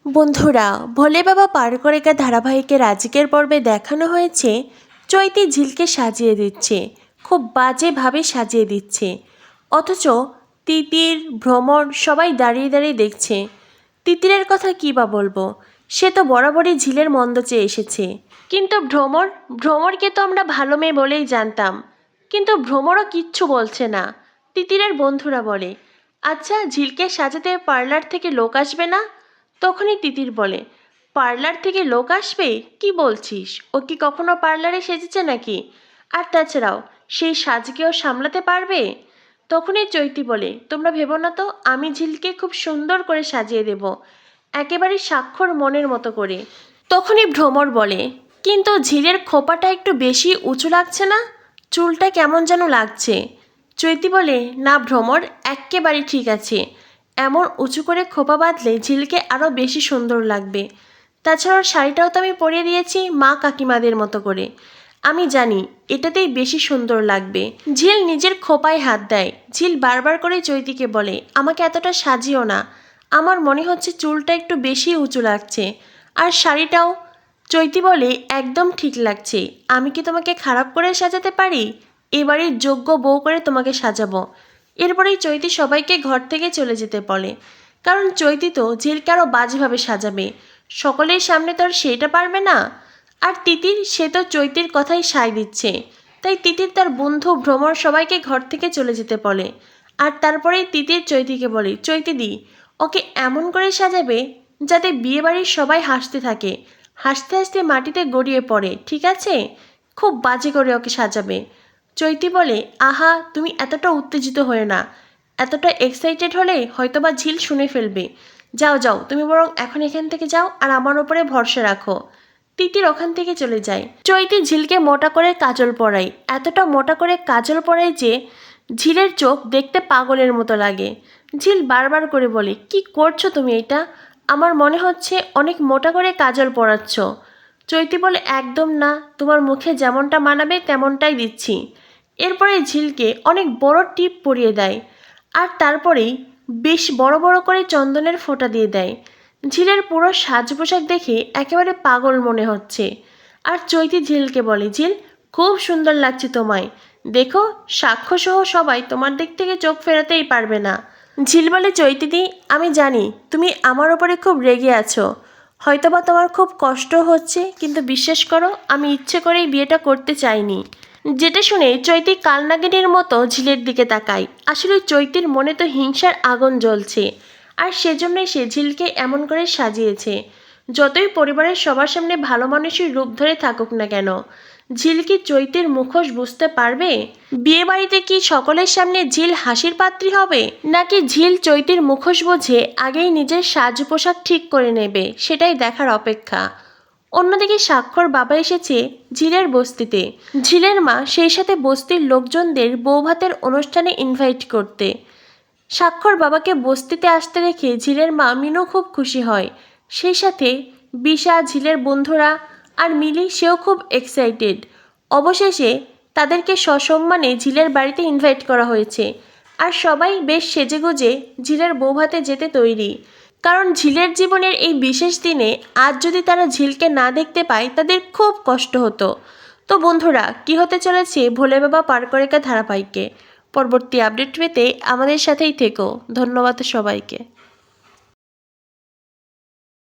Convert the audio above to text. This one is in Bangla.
বন্ধুরা, ভোলে বাবা পারকরেকা ধারাবাহিকের আজকের পর্বে দেখানো হয়েছে চৈতি ঝিলকে সাজিয়ে দিচ্ছে, খুব বাজেভাবে সাজিয়ে দিচ্ছে। অথচ তিতির, ভ্রমর সবাই দাঁড়িয়ে দাঁড়িয়ে দেখছে। তিতিরের কথা কী বা বলবো, সে তো বরাবরই ঝিলের মন্দ চেয়ে এসেছে। কিন্তু ভ্রমরকে তো আমরা ভালো মেয়ে বলেই জানতাম, কিন্তু ভ্রমরও কিচ্ছু বলছে না। তিতিরের বন্ধুরা বলে, আচ্ছা ঝিলকে সাজাতে পার্লার থেকে লোক আসবে না? তখনই তিতির বলে, পার্লার থেকে লোক আসবে? কি বলছিস, ও কি কখনো পার্লারে সেজেছে নাকি? আর তাছাড়াও সেই সাজকেও সামলাতে পারবে? তখনই চৈতি বলে, তোমরা ভেবো না তো, আমি ঝিলকে খুব সুন্দর করে সাজিয়ে দেব, একেবারে স্বাক্ষর মনের মতো করে। তখনই ভ্রমর বলে, কিন্তু ঝিলের খোপাটা একটু বেশি উঁচু লাগছে না? চুলটা কেমন যেন লাগছে। চৈতি বলে, না ভ্রমর, এক্কেবারে ঠিক আছে, এমন উঁচু করে খোপা বাঁধলে ঝিলকে আরও বেশি সুন্দর লাগবে। তাছাড়া শাড়িটাও তো আমি পরিয়ে দিয়েছি মা কাকিমাদের মতো করে, আমি জানি এটাতেই বেশি সুন্দর লাগবে। ঝিল নিজের খোপায় হাত দেয়। ঝিল বারবার করে চৈতিকে বলে, আমাকে এতটা সাজিও না, আমার মনে হচ্ছে চুলটা একটু বেশি উঁচু লাগছে, আর শাড়িটাও। চৈতি বলে, একদম ঠিক লাগছে, আমি কি তোমাকে খারাপ করে সাজাতে পারি? এবারের যোগ্য বউ করে তোমাকে সাজাবো। এরপরেই চৈতি সবাইকে ঘর থেকে চলে যেতে বলে, কারণ চৈতি তো ঝিলকে আরও বাজেভাবে সাজাবে, সকলের সামনে তো আর সেইটা পারবে না। আর তিতির, সে তো চৈতির কথাই সায় দিচ্ছে, তাই তিতির তার বন্ধু ভ্রমর সবাইকে ঘর থেকে চলে যেতে বলে। আর তারপরেই তিতির চৈতিকে বলে, চৈতিদি, ওকে এমন করে সাজাবে যাতে বিয়েবাড়ির সবাই হাসতে থাকে, হাসতে হাসতে মাটিতে গড়িয়ে পড়ে, ঠিক আছে? খুব বাজে করে ওকে সাজাবে। চৈতি বলে, আহা তুমি এতটা উত্তেজিত হয়ে না, এতটা এক্সাইটেড হলে হয়তোবা ঝিল শুনে ফেলবে। যাও যাও, তুমি বরং এখন এখান থেকে যাও আর আমার ওপরে ভরসা রাখো। তিতির ওখান থেকে চলে যায়। চৈতি ঝিলকে মোটা করে কাজল পরায়, এতটা মোটা করে কাজল পরায় যে ঝিলের চোখ দেখতে পাগলের মতো লাগে। ঝিল বারবার করে বলে, কি করছো তুমি এটা? আমার মনে হচ্ছে অনেক মোটা করে কাজল পরাচ্ছ। চৈতি বলে, একদম না, তোমার মুখে যেমনটা মানাবে তেমনটাই দিচ্ছি। এরপরে ঝিলকে অনেক বড় টিপ পরিয়ে দেয়, আর তারপরেই বেশ বড় বড় করে চন্দনের ফোঁটা দিয়ে দেয়। ঝিলের পুরো সাজ পোশাক দেখে একেবারে পাগল মনে হচ্ছে। আর চৈতি ঝিলকে বলে, ঝিল খুব সুন্দর লাগছে তোমায়, দেখো সাক্ষ্যসহ সবাই তোমার দিক থেকে চোখ ফেরাতেই পারবে না। ঝিল বলে, চৈতিদি, আমি জানি তুমি আমার ওপরে খুব রেগে আছো, হয়তোবা তোমার খুব কষ্ট হচ্ছে, কিন্তু বিশ্বাস করো আমি ইচ্ছে করেই বিয়েটা করতে চাইনি। যেটা শুনে চৈতি কালনাগিনীর মতো ঝিলের দিকে তাকায়। আসলে চৈতির মনে তো হিংসার আগুন জ্বলছে, আর সেজন্যই সে ঝিলকে এমন করে সাজিয়েছে। যতই পরিবারের সবার সামনে ভালো মানুষের রূপ ধরে থাকুক না কেন, ঝিল কি চৈতির মুখোশ বুঝতে পারবে? বিয়ে বাড়িতে কি সকলের সামনে ঝিল হাসির পাত্রী হবে, নাকি ঝিল চৈতির মুখোশ বুঝে আগেই নিজের সাজ পোশাক ঠিক করে নেবে, সেটাই দেখার অপেক্ষা। অন্যদিকে স্বাক্ষর বাবা এসেছে ঝিলের বস্তিতে। ঝিলের মা সেই সাথে বস্তির লোকজনদের বৌভাতের অনুষ্ঠানে ইনভাইট করতে। স্বাক্ষর বাবাকে বস্তিতে আসতে দেখে ঝিলের মা মিনু খুব খুশি হয়, সেই সাথে বিশা, ঝিলের বন্ধুরা আর মিলি, সেও খুব এক্সাইটেড। অবশেষে তাদেরকে সসম্মানে ঝিলের বাড়িতে ইনভাইট করা হয়েছে, আর সবাই বেশ সেজেগুজে ঝিলের বৌভাতে যেতে তৈরি। কারণ ঝিলের জীবনের এই বিশেষ দিনে আজ যদি তারা ঝিলকে না দেখতে পায় তাদের খুব কষ্ট হতো। তো বন্ধুরা, কি হতে চলেছে ভোলে বাবা পারকরেকা ধারাবাহিকে, পরবর্তী আপডেট পেতে আমাদের সাথেই থেকো। ধন্যবাদ সবাইকে।